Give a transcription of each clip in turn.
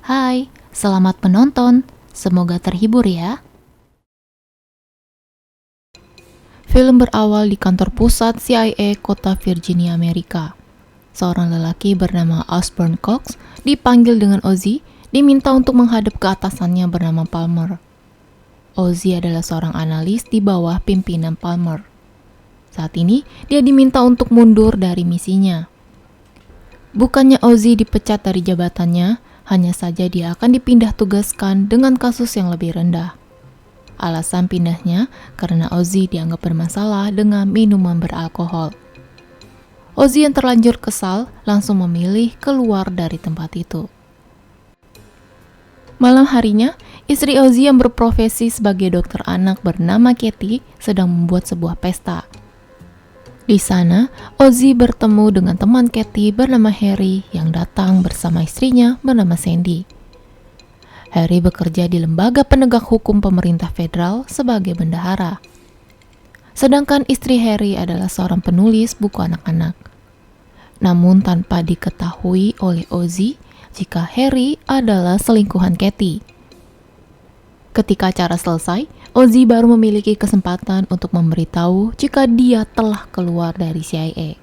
Hai, selamat menonton. Semoga terhibur ya. Film berawal di kantor pusat CIA kota Virginia, Amerika. Seorang lelaki bernama Osborne Cox dipanggil dengan Ozzy, diminta untuk menghadap ke atasannya bernama Palmer. Ozzy adalah seorang analis di bawah pimpinan Palmer. Saat ini, dia diminta untuk mundur dari misinya. Bukannya Ozzy dipecat dari jabatannya, hanya saja dia akan dipindah tugaskan dengan kasus yang lebih rendah. Alasan pindahnya karena Ozzy dianggap bermasalah dengan minuman beralkohol. Ozzy yang terlanjur kesal langsung memilih keluar dari tempat itu. Malam harinya, istri Ozzy yang berprofesi sebagai dokter anak bernama Katie sedang membuat sebuah pesta. Di sana, Ozzy bertemu dengan teman Katie bernama Harry yang datang bersama istrinya bernama Sandy. Harry bekerja di lembaga penegak hukum pemerintah federal sebagai bendahara. Sedangkan istri Harry adalah seorang penulis buku anak-anak. Namun tanpa diketahui oleh Ozzy jika Harry adalah selingkuhan Katie. Ketika acara selesai, Ozzy baru memiliki kesempatan untuk memberitahu jika dia telah keluar dari CIA.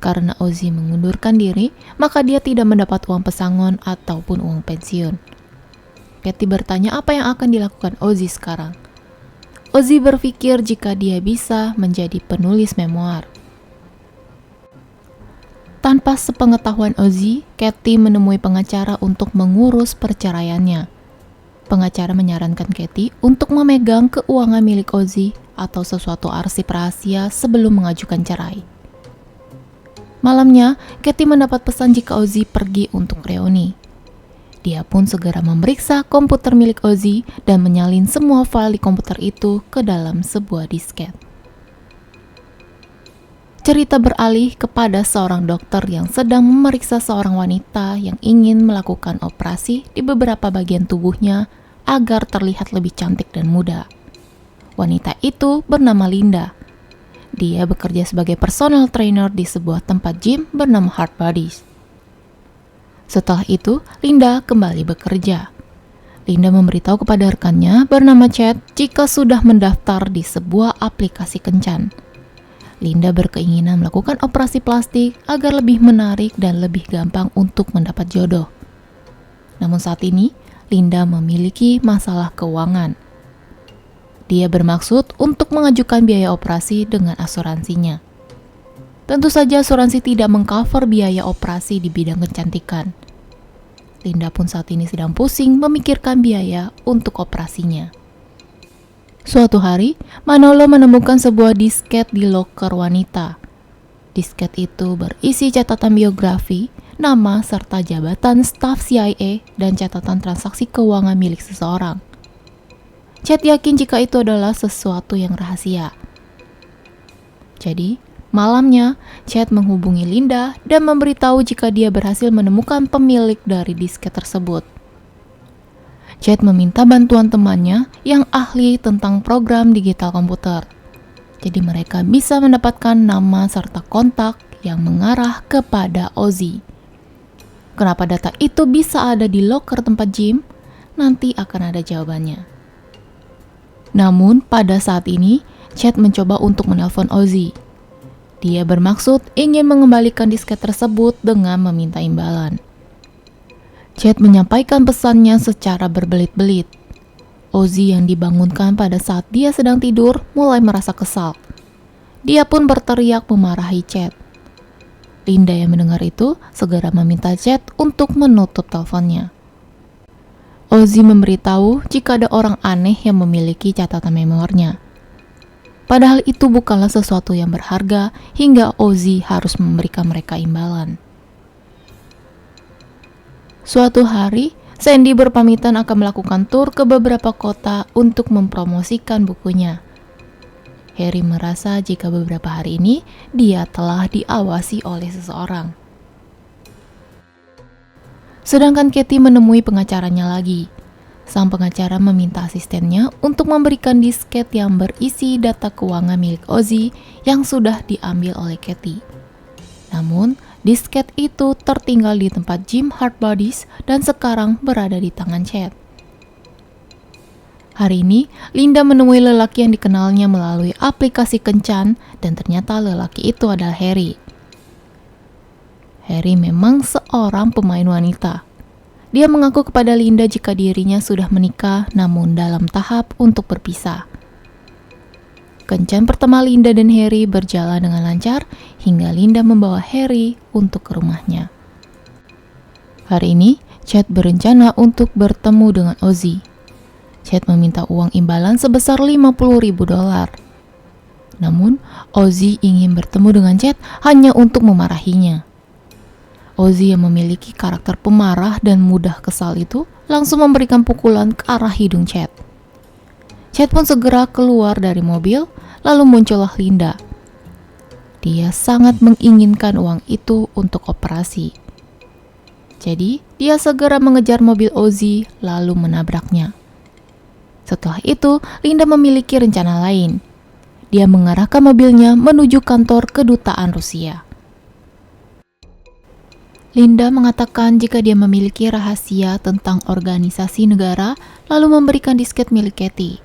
Karena Ozzy mengundurkan diri, maka dia tidak mendapat uang pesangon ataupun uang pensiun. Katie bertanya apa yang akan dilakukan Ozzy sekarang. Ozzy berpikir jika dia bisa menjadi penulis memoir. Tanpa sepengetahuan Ozzy, Katie menemui pengacara untuk mengurus perceraiannya. Pengacara menyarankan Katie untuk memegang keuangan milik Ozzy atau sesuatu arsip rahasia sebelum mengajukan cerai. Malamnya, Katie mendapat pesan jika Ozzy pergi untuk reuni. Dia pun segera memeriksa komputer milik Ozzy dan menyalin semua file di komputer itu ke dalam sebuah disket. Cerita beralih kepada seorang dokter yang sedang memeriksa seorang wanita yang ingin melakukan operasi di beberapa bagian tubuhnya agar terlihat lebih cantik dan muda. Wanita itu bernama Linda. Dia bekerja sebagai personal trainer di sebuah tempat gym bernama Heart Bodies. Setelah itu, Linda kembali bekerja. Linda memberitahu kepada rekannya bernama Chad jika sudah mendaftar di sebuah aplikasi kencan. Linda berkeinginan melakukan operasi plastik agar lebih menarik dan lebih gampang untuk mendapat jodoh. Namun saat ini, Linda memiliki masalah keuangan. Dia bermaksud untuk mengajukan biaya operasi dengan asuransinya. Tentu saja asuransi tidak mengcover biaya operasi di bidang kecantikan. Linda pun saat ini sedang pusing memikirkan biaya untuk operasinya. Suatu hari, Manolo menemukan sebuah disket di loker wanita. Disket itu berisi catatan biografi, nama serta jabatan staf CIA dan catatan transaksi keuangan milik seseorang. Chad yakin jika itu adalah sesuatu yang rahasia. Jadi, malamnya, Chad menghubungi Linda dan memberitahu jika dia berhasil menemukan pemilik dari disket tersebut. Chad meminta bantuan temannya yang ahli tentang program digital komputer. Jadi mereka bisa mendapatkan nama serta kontak yang mengarah kepada Ozzy. Kenapa data itu bisa ada di loker tempat gym? Nanti akan ada jawabannya. Namun pada saat ini, Chad mencoba untuk menelpon Ozzy. Dia bermaksud ingin mengembalikan disket tersebut dengan meminta imbalan. Chad menyampaikan pesannya secara berbelit-belit. Ozzy yang dibangunkan pada saat dia sedang tidur mulai merasa kesal. Dia pun berteriak memarahi Chad. Linda yang mendengar itu segera meminta Chad untuk menutup teleponnya. Ozzy memberitahu jika ada orang aneh yang memiliki catatan memoirnya. Padahal itu bukanlah sesuatu yang berharga hingga Ozzy harus memberikan mereka imbalan. Suatu hari, Sandy berpamitan akan melakukan tur ke beberapa kota untuk mempromosikan bukunya. Harry merasa jika beberapa hari ini dia telah diawasi oleh seseorang. Sedangkan Katie menemui pengacaranya lagi. Sang pengacara meminta asistennya untuk memberikan disket yang berisi data keuangan milik Ozzy yang sudah diambil oleh Katie. Namun, Disket itu tertinggal di tempat Jim Hardbodies dan sekarang berada di tangan Chad. Hari ini, Linda menemui lelaki yang dikenalnya melalui aplikasi kencan dan ternyata lelaki itu adalah Harry. Harry memang seorang pemain wanita. Dia mengaku kepada Linda jika dirinya sudah menikah namun dalam tahap untuk berpisah. Kencan pertama Linda dan Harry berjalan dengan lancar hingga Linda membawa Harry untuk ke rumahnya. Hari ini, Chad berencana untuk bertemu dengan Ozzy. Chad meminta uang imbalan sebesar $50.000. Namun, Ozzy ingin bertemu dengan Chad hanya untuk memarahinya. Ozzy yang memiliki karakter pemarah dan mudah kesal itu langsung memberikan pukulan ke arah hidung Chad. Chad pun segera keluar dari mobil, lalu muncullah Linda. Dia sangat menginginkan uang itu untuk operasi. Jadi, dia segera mengejar mobil Ozzy lalu menabraknya. Setelah itu, Linda memiliki rencana lain. Dia mengarahkan mobilnya menuju kantor kedutaan Rusia. Linda mengatakan jika dia memiliki rahasia tentang organisasi negara, lalu memberikan disket milik Katie.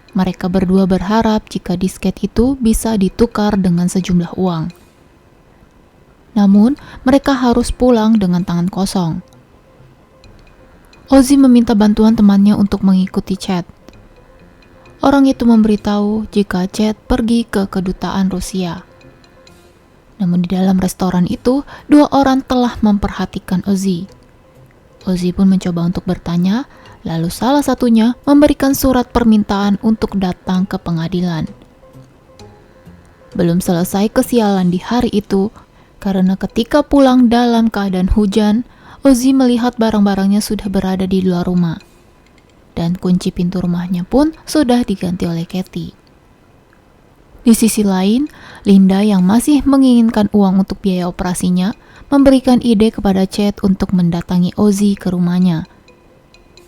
Mereka berdua berharap jika disket itu bisa ditukar dengan sejumlah uang. Namun, mereka harus pulang dengan tangan kosong. Ozzy meminta bantuan temannya untuk mengikuti Chad. Orang itu memberitahu jika Chad pergi ke kedutaan Rusia. Namun di dalam restoran itu, 2 orang telah memperhatikan Ozzy. Ozzy pun mencoba untuk bertanya, lalu salah satunya memberikan surat permintaan untuk datang ke pengadilan. Belum selesai kesialan di hari itu, karena ketika pulang dalam keadaan hujan, Ozzy melihat barang-barangnya sudah berada di luar rumah. Dan kunci pintu rumahnya pun sudah diganti oleh Katie. Di sisi lain, Linda yang masih menginginkan uang untuk biaya operasinya, memberikan ide kepada Chad untuk mendatangi Ozzy ke rumahnya.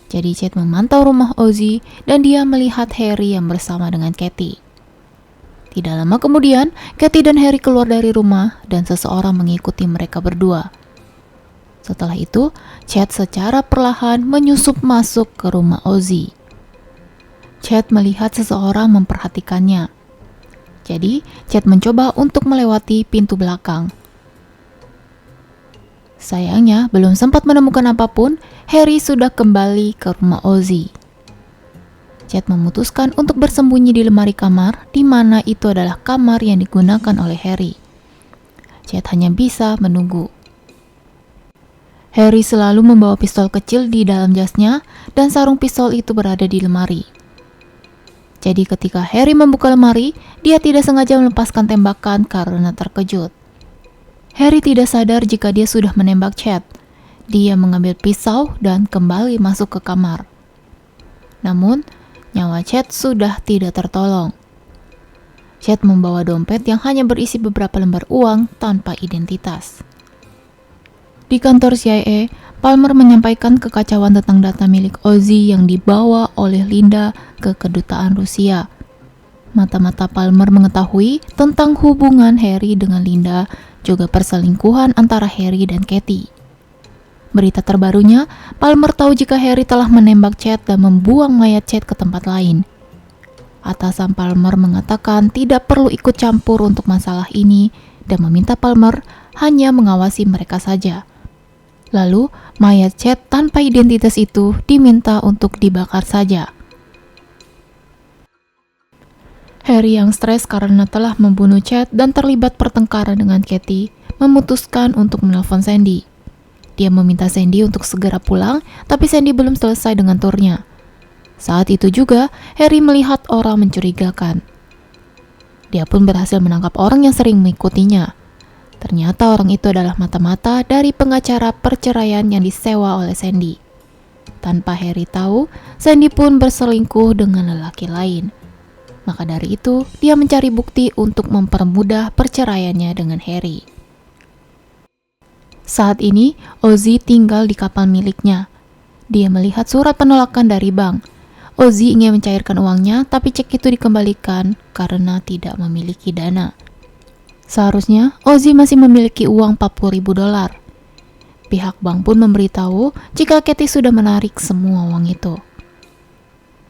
Jadi Chad memantau rumah Ozzy dan dia melihat Harry yang bersama dengan Katie. Tidak lama kemudian, Katie dan Harry keluar dari rumah dan seseorang mengikuti mereka berdua. Setelah itu, Chad secara perlahan menyusup masuk ke rumah Ozzy. Chad melihat seseorang memperhatikannya. Jadi, Chad mencoba untuk melewati pintu belakang. Sayangnya, belum sempat menemukan apapun, Harry sudah kembali ke rumah Ozzy. Chad memutuskan untuk bersembunyi di lemari kamar, di mana itu adalah kamar yang digunakan oleh Harry. Chad hanya bisa menunggu. Harry selalu membawa pistol kecil di dalam jasnya, dan sarung pistol itu berada di lemari. Jadi ketika Harry membuka lemari, dia tidak sengaja melepaskan tembakan karena terkejut. Harry tidak sadar jika dia sudah menembak Chad. Dia mengambil pisau dan kembali masuk ke kamar. Namun, nyawa Chad sudah tidak tertolong. Chad membawa dompet yang hanya berisi beberapa lembar uang tanpa identitas. Di kantor CIA, Palmer menyampaikan kekacauan tentang data milik Ozzy yang dibawa oleh Linda ke kedutaan Rusia. Mata-mata Palmer mengetahui tentang hubungan Harry dengan Linda, juga perselingkuhan antara Harry dan Katie. Berita terbarunya, Palmer tahu jika Harry telah menembak Chad dan membuang mayat Chad ke tempat lain. Atasan Palmer mengatakan tidak perlu ikut campur untuk masalah ini dan meminta Palmer hanya mengawasi mereka saja. Lalu, mayat Chad tanpa identitas itu diminta untuk dibakar saja. Harry yang stres karena telah membunuh Chad dan terlibat pertengkaran dengan Katie, memutuskan untuk menelpon Sandy. Dia meminta Sandy untuk segera pulang, tapi Sandy belum selesai dengan turnya. Saat itu juga, Harry melihat orang mencurigakan. Dia pun berhasil menangkap orang yang sering mengikutinya. Ternyata orang itu adalah mata-mata dari pengacara perceraian yang disewa oleh Sandy. Tanpa Harry tahu, Sandy pun berselingkuh dengan lelaki lain. Maka dari itu, dia mencari bukti untuk mempermudah perceraiannya dengan Harry. Saat ini, Ozzy tinggal di kapal miliknya. Dia melihat surat penolakan dari bank. Ozzy ingin mencairkan uangnya, tapi cek itu dikembalikan karena tidak memiliki dana. Seharusnya Ozzy masih memiliki uang $40.000. Pihak bank pun memberitahu jika Katie sudah menarik semua uang itu.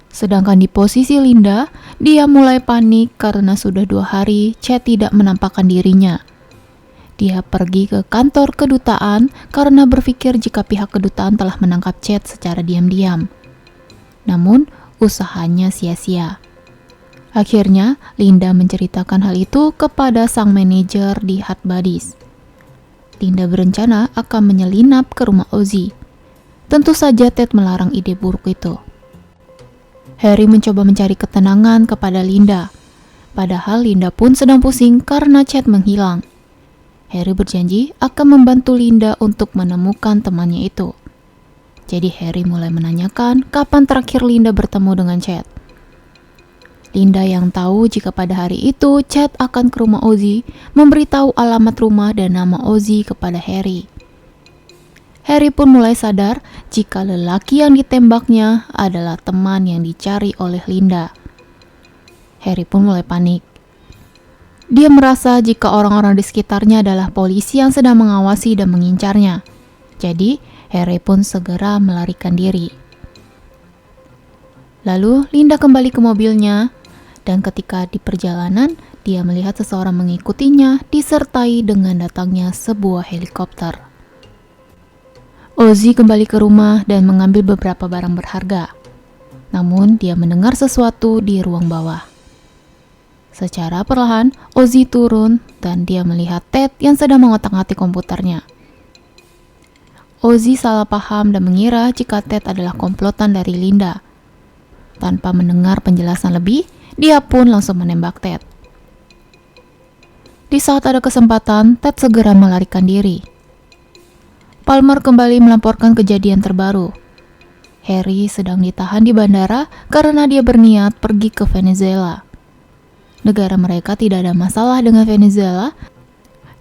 Sedangkan di posisi Linda, dia mulai panik karena sudah 2 hari Chad tidak menampakkan dirinya. Dia pergi ke kantor kedutaan karena berpikir jika pihak kedutaan telah menangkap Chad secara diam-diam. Namun, usahanya sia-sia. Akhirnya, Linda menceritakan hal itu kepada sang manajer di Hot Buddies. Linda berencana akan menyelinap ke rumah Ozzy. Tentu saja Ted melarang ide buruk itu. Harry mencoba mencari ketenangan kepada Linda. Padahal Linda pun sedang pusing karena Chad menghilang. Harry berjanji akan membantu Linda untuk menemukan temannya itu. Jadi Harry mulai menanyakan kapan terakhir Linda bertemu dengan Chad. Linda yang tahu jika pada hari itu Chad akan ke rumah Ozzy, memberitahu alamat rumah dan nama Ozzy kepada Harry. Harry pun mulai sadar jika lelaki yang ditembaknya adalah teman yang dicari oleh Linda. Harry pun mulai panik. Dia merasa jika orang-orang di sekitarnya adalah polisi yang sedang mengawasi dan mengincarnya. Jadi, Harry pun segera melarikan diri. Lalu, Linda kembali ke mobilnya. Dan ketika di perjalanan, dia melihat seseorang mengikutinya disertai dengan datangnya sebuah helikopter. Ozzy kembali ke rumah dan mengambil beberapa barang berharga. Namun, dia mendengar sesuatu di ruang bawah. Secara perlahan, Ozzy turun dan dia melihat Ted yang sedang mengotak-atik komputernya. Ozzy salah paham dan mengira jika Ted adalah komplotan dari Linda. Tanpa mendengar penjelasan lebih, dia pun langsung menembak Ted. Di saat ada kesempatan, Ted segera melarikan diri. Palmer kembali melaporkan kejadian terbaru. Harry sedang ditahan di bandara karena dia berniat pergi ke Venezuela. Negara mereka tidak ada masalah dengan Venezuela,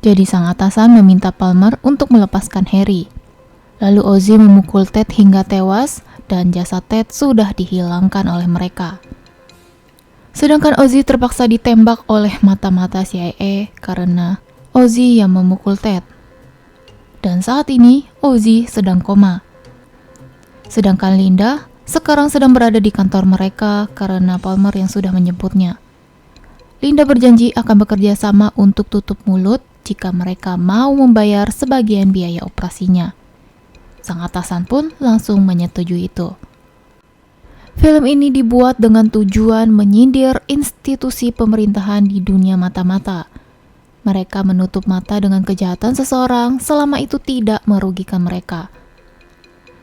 jadi sang atasan meminta Palmer untuk melepaskan Harry. Lalu Ozzy memukul Ted hingga tewas dan jasad Ted sudah dihilangkan oleh mereka. Sedangkan Ozzy terpaksa ditembak oleh mata-mata CIA karena Ozzy yang memukul Ted. Dan saat ini Ozzy sedang koma. Sedangkan Linda sekarang sedang berada di kantor mereka karena Palmer yang sudah menjemputnya. Linda berjanji akan bekerja sama untuk tutup mulut jika mereka mau membayar sebagian biaya operasinya. Sang atasan pun langsung menyetujui itu. Film ini dibuat dengan tujuan menyindir institusi pemerintahan di dunia mata-mata. Mereka menutup mata dengan kejahatan seseorang selama itu tidak merugikan mereka,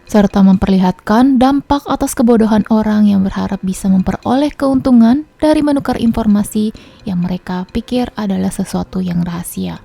serta memperlihatkan dampak atas kebodohan orang yang berharap bisa memperoleh keuntungan dari menukar informasi yang mereka pikir adalah sesuatu yang rahasia.